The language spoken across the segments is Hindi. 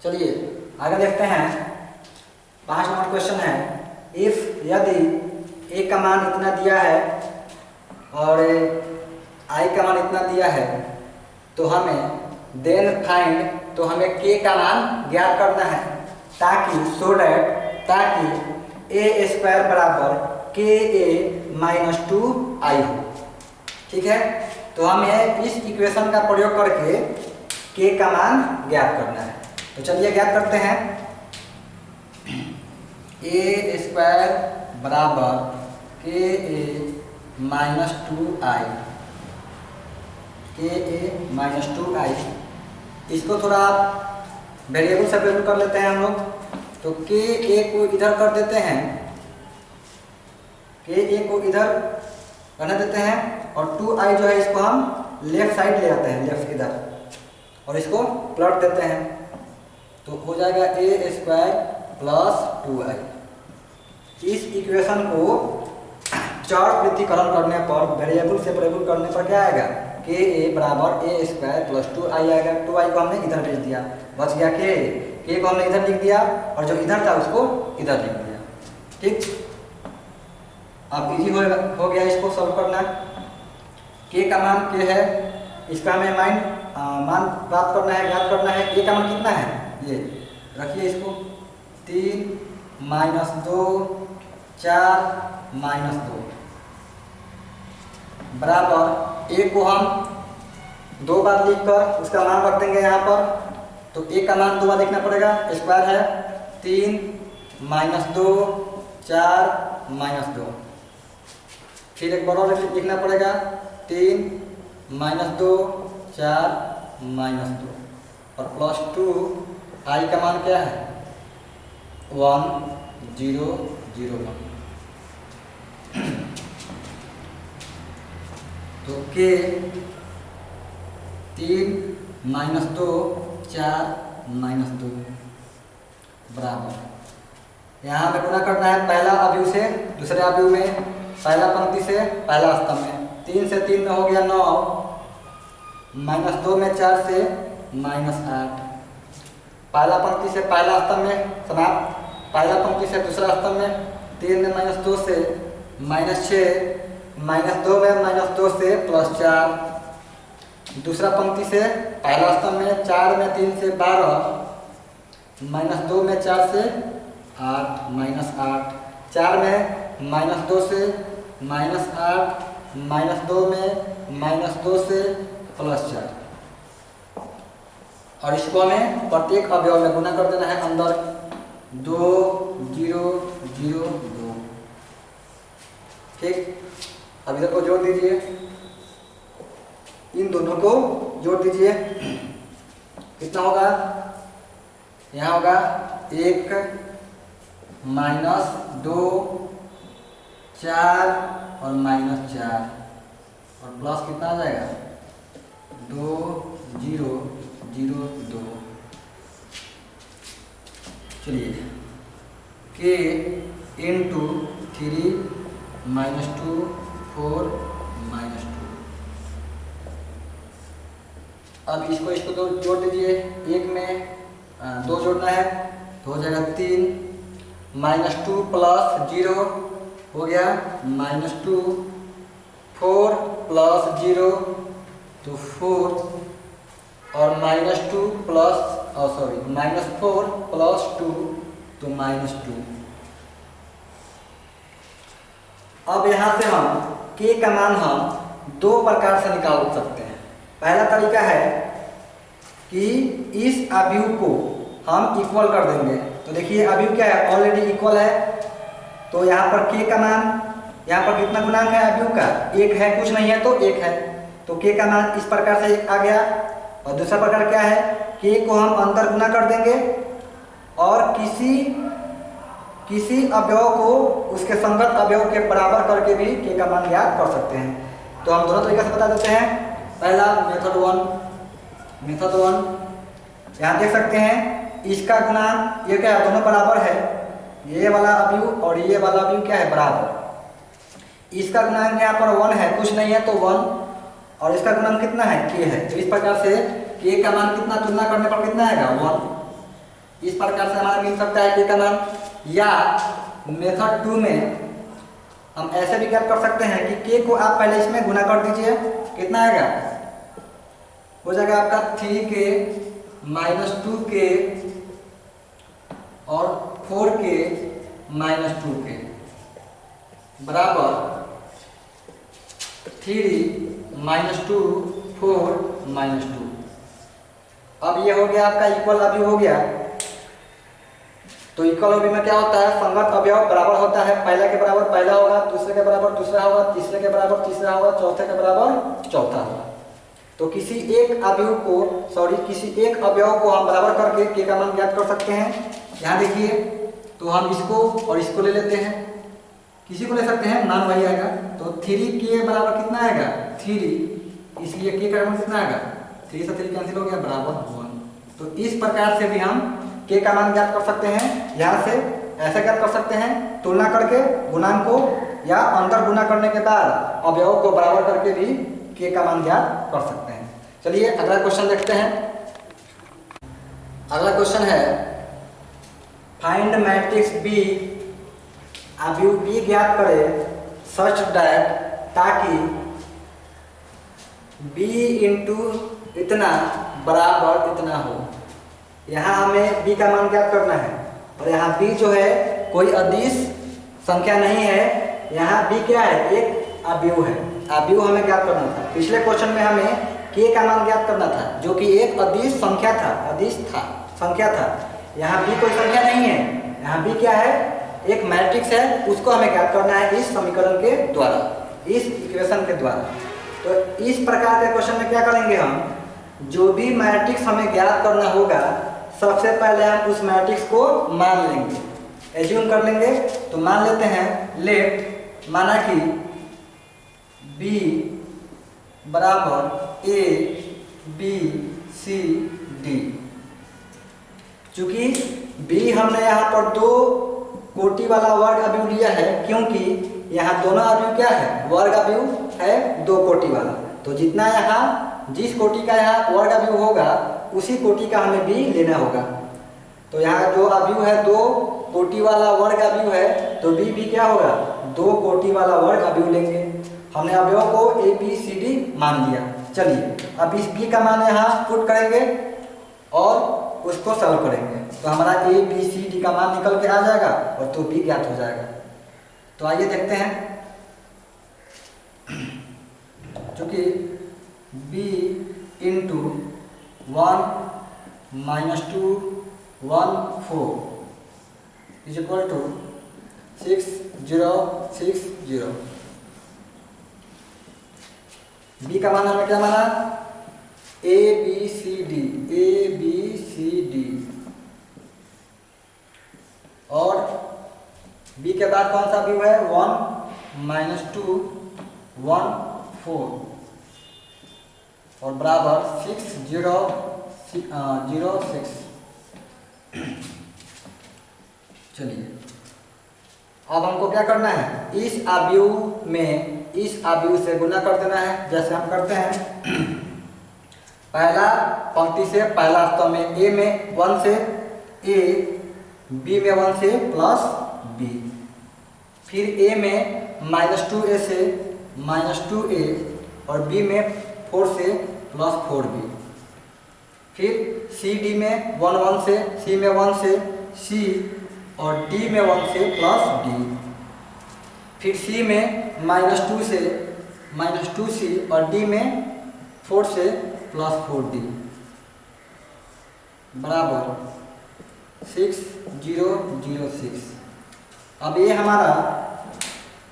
चलिए आगे देखते हैं। 5 नंबर क्वेश्चन है, इफ यदि ए का मान इतना दिया है और आई का मान इतना दिया है तो हमें देन फाइंड, तो हमें के का मान ज्ञात करना है ताकि ए स्क्वायर बराबर के ए माइनस 2 आई हो। ठीक है, तो हमें इस इक्वेशन का प्रयोग करके के का मान ज्ञात करना है। तो चलिए ज्ञात करते हैं। ए स्क्वायर बराबर के ए माइनस 2 आई, के ए माइनस 2 आई। इसको थोड़ा आप वेरिएबल से प्रयोग कर लेते हैं हम लोग। तो के ए को इधर कर देते हैं, के ए को इधर रहने देते हैं और 2i जो है इसको हम लेफ्ट साइड ले आते हैं, लेफ्ट इधर, और इसको प्लट देते हैं। तो हो जाएगा ए स्क्वायर प्लस 2i। इस इक्वेशन को चर पृथक्करण करने पर, वेरिएबल से प्रयोग करने पर क्या आएगा, के ए बराबर ए स्क्वायर प्लस 2i आएगा। 2i को हमने इधर भेज दिया, बच गया के को हमने इधर लिख दिया और जो इधर था उसको इधर लिख दिया। ठीक, अब इजी हो गया इसको सॉल्व करना। के का मान के है, इसका हमें मान प्राप्त करना है, ज्ञात करना है। के का मान कितना है, ये रखिए इसको 3 माइनस 2 4 माइनस 2 बराबर ए को हम 2 बार लिखकर उसका मान रख देंगे यहाँ पर। तो ए का मान 2 बार लिखना पड़ेगा, स्क्वायर है 3 माइनस 2 4 माइनस 2। फिर एक बार और लिखना पड़ेगा 3 माइनस 2 4 माइनस 2 और प्लस 2 आई का मान क्या है 1 0 0 1। तो के 3 माइनस 2 4 माइनस 2 बराबर, यहाँ पे गुणा करना है पहला अवयव से दूसरे अवयव में, पहला पंक्ति से पहला स्तंभ में। 3 से 3 में हो गया 9, माइनस 2 में 4 से माइनस 8। पहला पंक्ति से पहला स्तंभ में समाप्त, पहला पंक्ति से दूसरा स्तंभ में 3 में माइनस 2 से माइनस 6, माइनस 2 में माइनस 2 से प्लस 4। दूसरा पंक्ति से पहला स्तंभ में 4 में 3 से 12, माइनस 2 में 4 से 8 माइनस 8, 4 में माइनस 2 से माइनस 8, माइनस 2 में माइनस 2 से प्लस 4। और इसको हमें प्रत्येक अवयव में गुणा कर देना है अंदर 2 0 0 2। ठीक, अब इधर को जोड़ दीजिए, इन दोनों को जोड़ दीजिए। कितना होगा, यहाँ होगा 1 माइनस 2 4 और माइनस 4 और प्लस कितना आ जाएगा 2 0 0 2। चलिए के इंटू 3 माइनस 2 4 माइनस 2। अब इसको तो जोड़ दीजिए, एक में 2 जोड़ना है तो हो जाएगा 3 माइनस 2 प्लस 0 हो गया माइनस 2, 4 प्लस 0 तो 4 और माइनस 2 प्लस माइनस 4 प्लस 2 तो माइनस 2। अब यहाँ से हम के का मान हम 2 प्रकार से निकाल सकते हैं। पहला तरीका है कि इस अवयव को हम इक्वल कर देंगे। तो देखिए अवयव क्या है, ऑलरेडी इक्वल है। तो यहाँ पर के का मान, यहाँ पर कितना गुणांक है अवयव का, 1 है, कुछ नहीं है तो 1 है। तो के का मान इस प्रकार से 1 आ गया। और दूसरा प्रकार क्या है, के को हम अंतर गुना कर देंगे और किसी अवयव को उसके संगत अवयव के बराबर करके भी के का मान ज्ञात कर सकते हैं। तो हम दोनों तरीके से बता देते हैं। पहला मेथड 1 यहाँ देख सकते हैं, इसका गुणांक ये क्या है, दोनों बराबर है। ये वाला अवयव और ये वाला अवयव क्या है, बराबर। इसका गुणांक यहाँ पर 1 है, कुछ नहीं है तो 1, और इसका गुणांक कितना है, के है। तो इस प्रकार से के का मान कितना तुलना करने पर कितना आएगा 1। इस प्रकार से हमारा मिल सकता है k का मान। या मेथड 2 में हम ऐसे भी क्या कर सकते हैं कि k को आप पहले इसमें गुना कर दीजिए, कितना आएगा, हो जाएगा आपका 3k माइनस 2k और 4k माइनस 2k बराबर 3 माइनस 2 4 माइनस 2। अब ये हो गया आपका इक्वल अभी हो गया। तो इक्वल अभी में क्या होता है, संगत अवयव बराबर होता है, पहले के बराबर पहला होगा, दूसरे के बराबर दूसरा होगा, तीसरे के बराबर तीसरा होगा, चौथे के बराबर चौथा होगा। तो किसी एक अवयव को हम बराबर करके k का मान ज्ञात कर सकते हैं। यहाँ देखिए, तो हम इसको और इसको ले लेते हैं, किसी को ले सकते हैं, मान वही आएगा। तो 3k बराबर कितना आएगा, 3, इसलिए k का मान कितना आएगा, 3 से 3 कैंसिल हो गया, बराबर 1। तो इस प्रकार से भी हम k का मान ज्ञात कर सकते हैं। यहाँ से ऐसे ज्ञात कर सकते हैं, तुलना करके गुणांक को या अंतर गुना करने के बाद अवयव को बराबर करके भी k का मान ज्ञात कर सकते हैं। चलिए अगला क्वेश्चन देखते हैं। अगला क्वेश्चन है फाइंड मैट्रिक्स B, अवयव B ज्ञात करें सच दैट, ताकि B इंटू इतना बराबर इतना हो। यहाँ हमें B का मान ज्ञात करना है और यहाँ B जो है कोई अदिश संख्या नहीं है, यहाँ B क्या है, एक अवयव है। अवयव हमें ज्ञात करना था। पिछले क्वेश्चन में हमें k का मान ज्ञात करना था जो कि एक अदिश संख्या था, संख्या था। यहाँ B कोई संख्या नहीं है, यहाँ B क्या है, एक मैट्रिक्स है, उसको हमें ज्ञात करना है इस समीकरण के द्वारा, इस इक्वेशन के द्वारा। तो इस प्रकार के क्वेश्चन में क्या करेंगे, हम जो भी मैट्रिक्स हमें ज्ञात करना होगा सबसे पहले हम उस मैट्रिक्स को मान लेंगे, एज्यूम कर लेंगे। तो मान लेते हैं, लेट माना कि B बराबर A B C D। चूंकि B हमने यहाँ पर दो कोटि वाला वर्ग अवयव लिया है, क्योंकि यहाँ दोनों अवयव क्या है, वर्ग अवयव है, दो कोटि वाला। तो जितना यहाँ जिस कोटि का यहाँ वर्ग अवयव होगा उसी कोटि का हमें B लेना होगा। तो यहाँ जो अवयव है दो कोटि वाला वर्ग अवयव है, तो B क्या होगा, दो कोटि वाला वर्ग अवयव लेंगे। हमने अवयव को A B C D मान लिया। चलिए अब इस B का मान यहाँ पुट करेंगे और उसको सॉल्व करेंगे, तो हमारा A B C D का मान निकल के आ जाएगा और तो B ज्ञात हो जाएगा। तो आइए देखते हैं, चूंकि B into 1 minus 2 1 4 is equal to 6 0 6 0। B का मान हमें क्या माना, A B C D, और B के बाद कौन सा व्यू है, 1 माइनस 2 1 4 और बराबर 6 0 0 6। चलिए अब हमको क्या करना है, इस अवयव में इस अवयव से गुना कर देना है, जैसे हम करते हैं। पहला पंक्ति से पहला स्तंभ में A में 1 से A, B में 1 से प्लस B, फिर A में -2A से -2A और B में 4 से प्लस 4B, फिर C D में 1 1 से, C में 1 से C और D में 1 से प्लस D, फिर C में -2 से -2C और D में 4 से प्लस 4D बराबर 6 0 0 6। अब ये हमारा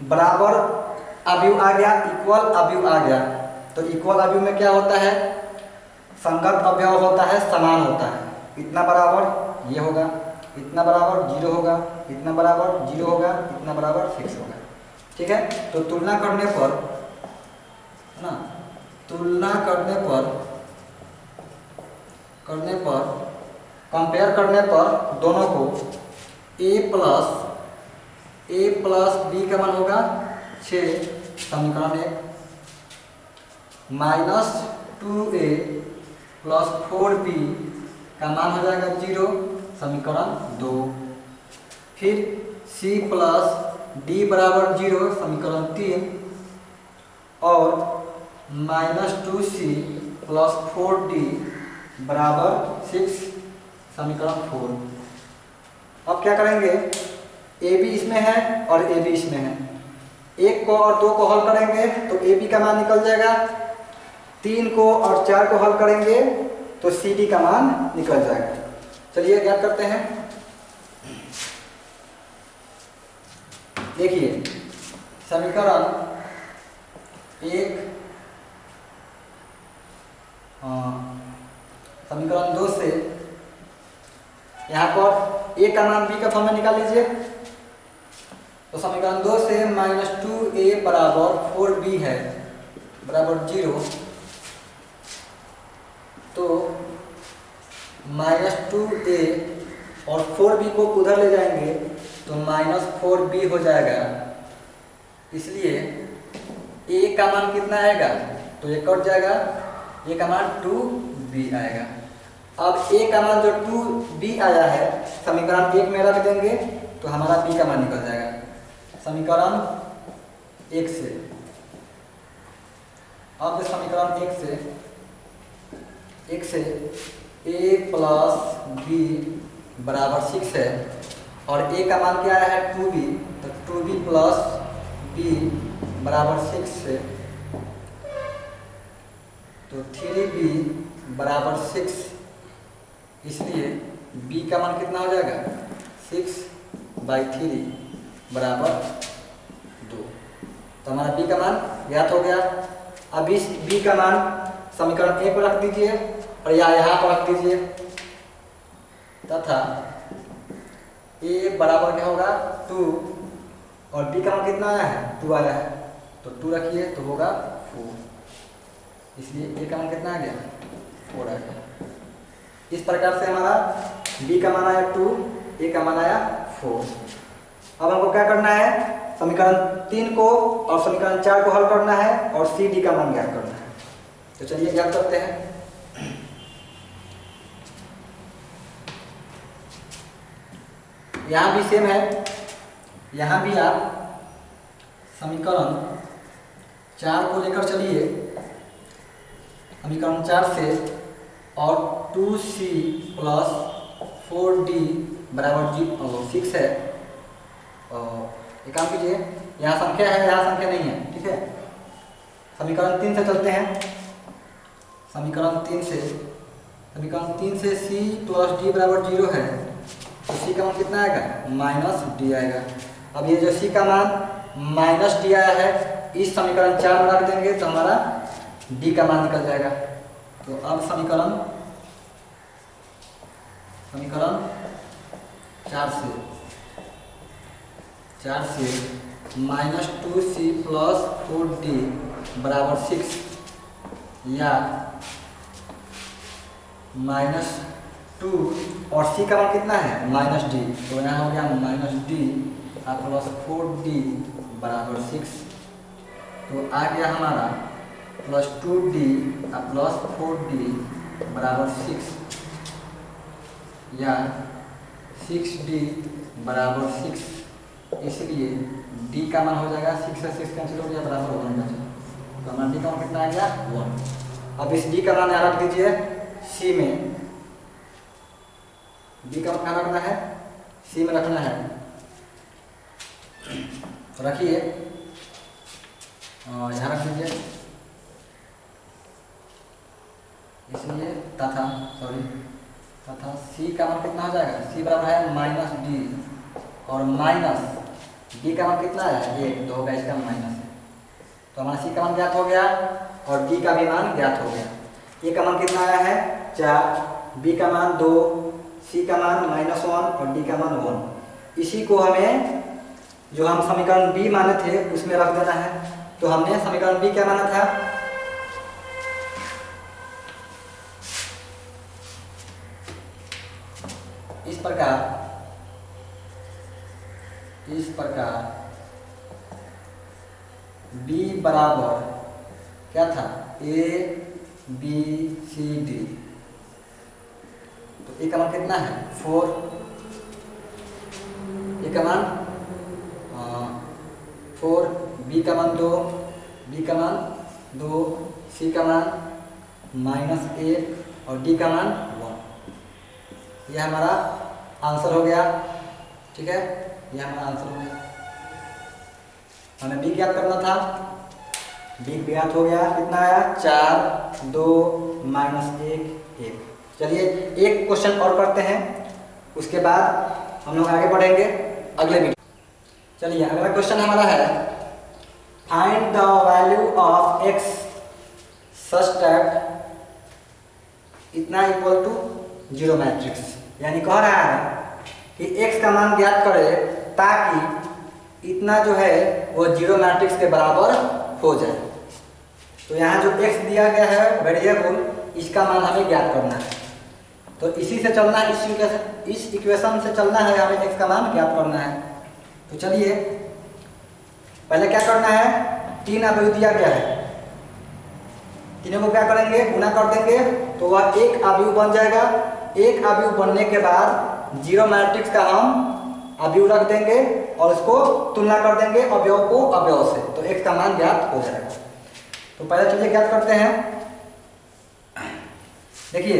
बराबर अवयव आ गया, इक्वल अवयव आ गया। तो इक्वल अवयव में क्या होता है, संगत अवयव होता है, समान होता है। इतना बराबर ये होगा, इतना बराबर 0 होगा, इतना बराबर 0 होगा, इतना बराबर 6 होगा। ठीक है, तो तुलना करने पर ना, तुलना करने पर कंपेयर करने पर दोनों को A प्लस B का मान होगा 6, समीकरण 1, -2A प्लस 4B का मान हो जाएगा 0, समीकरण 2। फिर c प्लस डी बराबर 0 समीकरण 3 और -2c प्लस 4d बराबर 6 समीकरण 4। अब क्या करेंगे, ए बी इसमें है और ए बी इसमें है, 1 को और 2 को हल करेंगे तो ए बी का मान निकल जाएगा, 3 को और 4 को हल करेंगे तो सी डी का मान निकल जाएगा। चलिए ज्ञात करते हैं। देखिए समीकरण 1 समीकरण 2 से यहाँ पर ए का मान बी का फॉर्म में निकाल लीजिए। तो समीकरण 2 से -2a बराबर 4b है बराबर 0। तो -2a और 4b को उधर ले जाएंगे तो -4b हो जाएगा। इसलिए a का मान कितना आएगा, तो ये कट जाएगा, a का मान 2b आएगा। अब a का मान जो 2b आया है समीकरण 1 में रख देंगे तो हमारा b का मान निकल जाएगा। समीकरण 1 से अब समीकरण 1 से a प्लस b बराबर 6 है और a का मान क्या आया है 2b, तो 2b प्लस b बराबर 6 से तो 3b बराबर 6। इसलिए b का मान कितना हो जाएगा 6/3 बराबर 2। तो हमारा b का मान ज्ञात हो गया। अब इस b का मान समीकरण 1 पर रख दीजिए और यहाँ पर रख दीजिए तथा a बराबर क्या होगा 2 और b का मान कितना आया है 2 आया है, तो 2 रखिए तो होगा 4। इसलिए a का मान कितना आ गया 4 आ गया। इस प्रकार से हमारा b का मान आया 2, a का मान आया 4। अब हमको क्या करना है, समीकरण 3 को और समीकरण 4 को हल करना है और सी डी का मान ज्ञात करना है। तो चलिए ज्ञात करते हैं। यहाँ भी सेम है, यहाँ भी आप समीकरण 4 को लेकर चलिए। समीकरण 4 से और 2c प्लस 4d बराबर 6 है। एक काम कीजिए, यहाँ संख्या है यहाँ संख्या नहीं है, ठीक है। समीकरण 3 से चलते हैं। समीकरण 3 से c प्लस d बराबर 0 है तो c का मान कितना आएगा -d आएगा। अब ये जो c का मान -d आया है इस समीकरण 4 में रख देंगे तो हमारा d का मान निकल जाएगा। तो अब समीकरण 4 से -2c प्लस 4d बराबर 6 या -2 और c का मान कितना है -d, तो यहाँ हो गया -d प्लस 4d बराबर 6। तो आ गया हमारा +2d प्लस 4d बराबर 6 या 6d बराबर 6। इसलिए d का मान हो जाएगा 6 से 6 कैंसिल हो गया बराबर 1 बचा। तो हमारा d का मान कितना आ गया 1। अब इस d का मान यहाँ रख दीजिए c में, d का मान कहाँ रखना है c में रखना है। तो रखिए यहाँ रख दीजिए। इसलिए तथा c का मान कितना हो जाएगा, c बराबर है -d और d का मान कितना है 1, तो होगा इसका माइनस है। तो हमारा c का मान ज्ञात हो गया और d का भी मान ज्ञात हो गया। a का मान कितना आया है 4, b का मान 2, c का मान -1 और d का मान 1। इसी को हमें जो हम समीकरण b माने थे उसमें रख देना है। तो हमने समीकरण b क्या माना था, इस प्रकार b बराबर क्या था a b c d। तो ए का मान कितना है 4, ए का मान 4, बी का मान 2, बी का मान 2, सी का मान -1 और डी का मान 1। यह हमारा आंसर हो गया। ठीक है, यह हमारा आंसर हो गया। हमें बी ज्ञात करना था, बी ज्ञात हो गया। कितना आया 4, 2, -1, 1। चलिए एक क्वेश्चन और करते हैं, उसके बाद हम लोग आगे बढ़ेंगे अगले वीडियो। चलिए अगला क्वेश्चन हमारा है find the value of x such that इतना इक्वल टू 0 मैट्रिक्स। यानी कह रहा है कि x का मान ज्ञात करे ताकि इतना जो है वो 0 मैट्रिक्स के बराबर हो जाए। तो यहाँ जो x दिया गया है वेरिएबल, इसका मान हमें ज्ञात करना है। तो इसी से चलना है, इस इक्वेशन से चलना है, हमें x का मान ज्ञात करना है। तो चलिए पहले क्या करना है, 3 अवयव दिया गया है, तीनों को क्या करेंगे गुना कर देंगे तो वह एक अवयव बन जाएगा। एक अवयव बनने के बाद 0 मैट्रिक्स का हम अवयव रख देंगे और उसको तुलना कर देंगे अवयव को अवयव से, तो x का मान ज्ञात हो जाएगा। तो पहले चलिए ज्ञात करते हैं। देखिए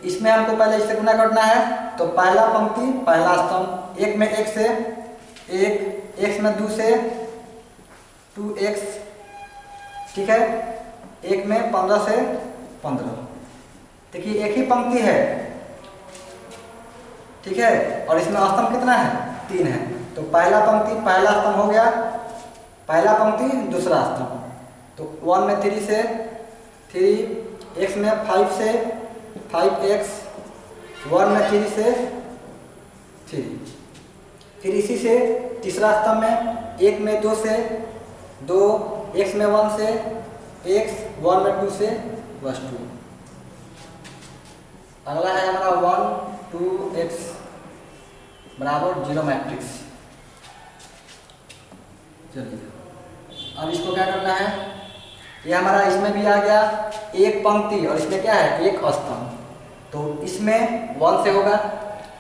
इसमें हमको पहले इससे गुना करना है, तो पहला पंक्ति पहला स्तंभ, एक में 1 से 1, x में 2 से 2x, ठीक है, एक में 15 से 15। देखिए एक ही पंक्ति है, ठीक है, और इसमें स्तंभ कितना है 3 है। तो पहला पंक्ति पहला स्तंभ हो गया, पहला पंक्ति दूसरा स्तंभ। तो 1 में 3 से 3, x में 5 से 5x, 1 में 3 से 3। फिर इसी से तीसरा स्तंभ में 1 में 2 से 2, x में 1 से x, 1 में 2 से +2। अगला है हमारा 1, 2x बराबर 0 मैट्रिक्स। चलिए अब इसको क्या करना है, ये हमारा इसमें भी आ गया एक पंक्ति और इसमें क्या है एक स्तंभ। तो इसमें 1 से होगा,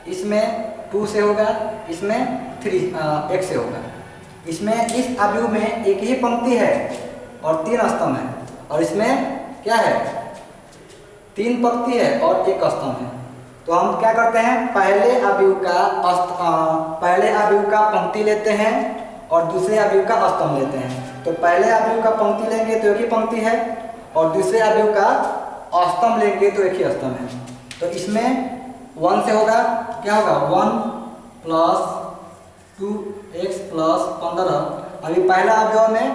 इसमें 2 से होगा, इसमें 1 से होगा। इसमें इस अवयव में एक ही पंक्ति है और 3 स्तंभ है, और इसमें क्या है 3 पंक्ति है और 1 स्तंभ है। तो हम क्या करते हैं, पहले अवयव का पंक्ति लेते हैं और दूसरे अवयव का स्तंभ लेते हैं। तो पहले अवयव का पंक्ति लेंगे तो एक ही पंक्ति है, और दूसरे अवयव का स्तंभ लेंगे तो एक ही स्तंभ है। तो इसमें 1 से होगा, क्या होगा 1 + 2x + 15। अभी पहला अवयव में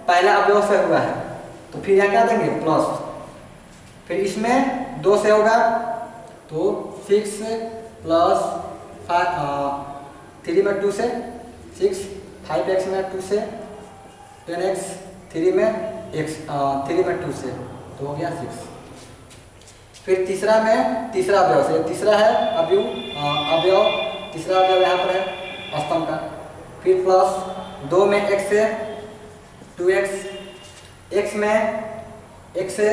पहला अवयव से हुआ है, तो फिर यहाँ क्या देंगे प्लस। फिर इसमें 2 से होगा, तो 6 + 3 में 2 से 6, 5x में 2 से 10x, 3 में 2 से, तो हो गया 6। फिर तीसरा में तीसरा अवयव से, तीसरा है अवयव तीसरा अवयव यहाँ पर है स्तंभ का। फिर प्लस 2 में x से 2x, x में x से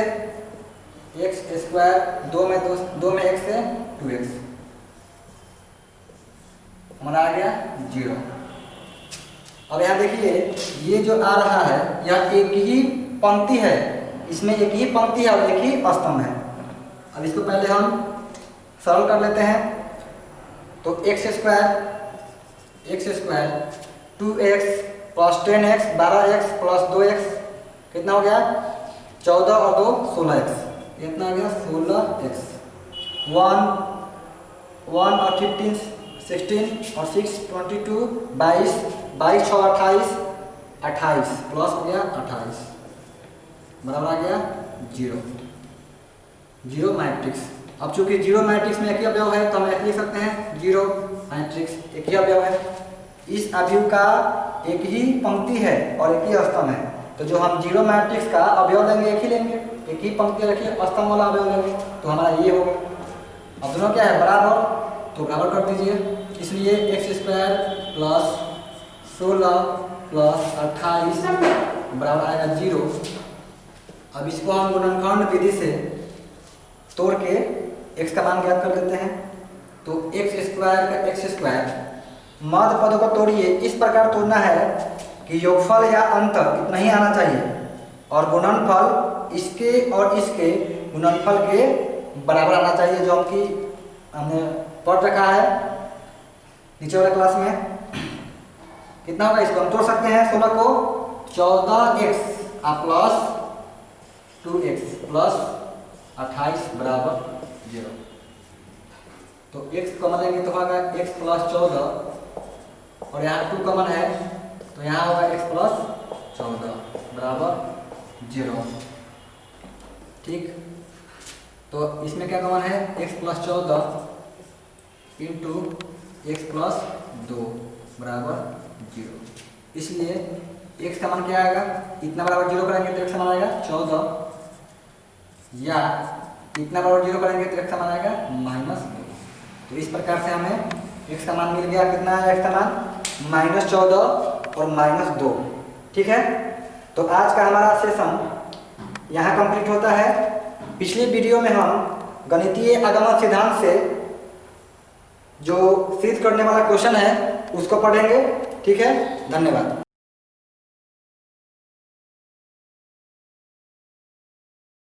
x², 2 में x से 2x, हमारा आ गया 0। अब यहाँ देखिए ये जो आ रहा है यह एक ही पंक्ति है, इसमें एक ही पंक्ति है और एक ही स्तंभ है। अब इसको पहले हम सरल कर लेते हैं। तो x² 2x + 10x 12x + 2x कितना हो गया 14 और 2 16x, कितना हो गया 16x। 1 और 15 16 और 6 22 22 22 और 28 28 प्लस हो गया 28 बराबर आ गया 0 मैट्रिक्स। अब चूंकि 0 मैट्रिक्स में एक ही अवयव है तो हम ऐसे लिख सकते हैं 0 मैट्रिक्स एक ही अवयव है। इस अवयव का एक ही पंक्ति है और एक ही स्तंभ है, तो जो हम 0 मैट्रिक्स का अवयव लेंगे एक ही लेंगे, एक ही पंक्ति रखिए स्तंभ वाला अवयव लेंगे, तो हमारा ये होगा। अब दोनों क्या है बराबर, तो बराबर कर दीजिए। इसलिए x² + 16 + 28 बराबर आएगा 0। अब इसको हम गुणनखंड विधि से तोड़ के x का मान ज्ञात कर लेते हैं। तो एक्स स्क्वायर का एक्स स्क्वायर, मध्य पदों को तोड़िए, इस प्रकार तोड़ना है कि योगफल या अंतर इतना ही आना चाहिए और गुणनफल इसके और इसके गुणनफल के बराबर आना चाहिए, जो हमने पढ़ रखा है नीचे वाले क्लास में। कितना होगा, इसको हम तोड़ सकते हैं 16 को 14x प्लस 2x प्लस 28 बराबर 0। तो x कॉमन लेंगे तो होगा x प्लस 14 और यहाँ 2 कॉमन है तो यहाँ होगा x प्लस 14 बराबर 0। ठीक, तो इसमें क्या कॉमन है, x plus 14 into x plus 2 बराबर 0। इसलिए x का मान क्या आएगा, इतना बराबर 0 करेंगे तो x का मान आएगा 14, या इतना बराबर 0 करेंगे तो x का मान आएगा -2। तो इस प्रकार से हमें x का मान मिल गया। कितना है x का मान, -14 और -2। ठीक है, तो आज का हमारा सेशन यहाँ कंप्लीट होता है। पिछली वीडियो में हम गणितीय आगमन सिद्धांत से जो सिद्ध करने वाला क्वेश्चन है उसको पढ़ेंगे। ठीक है, धन्यवाद।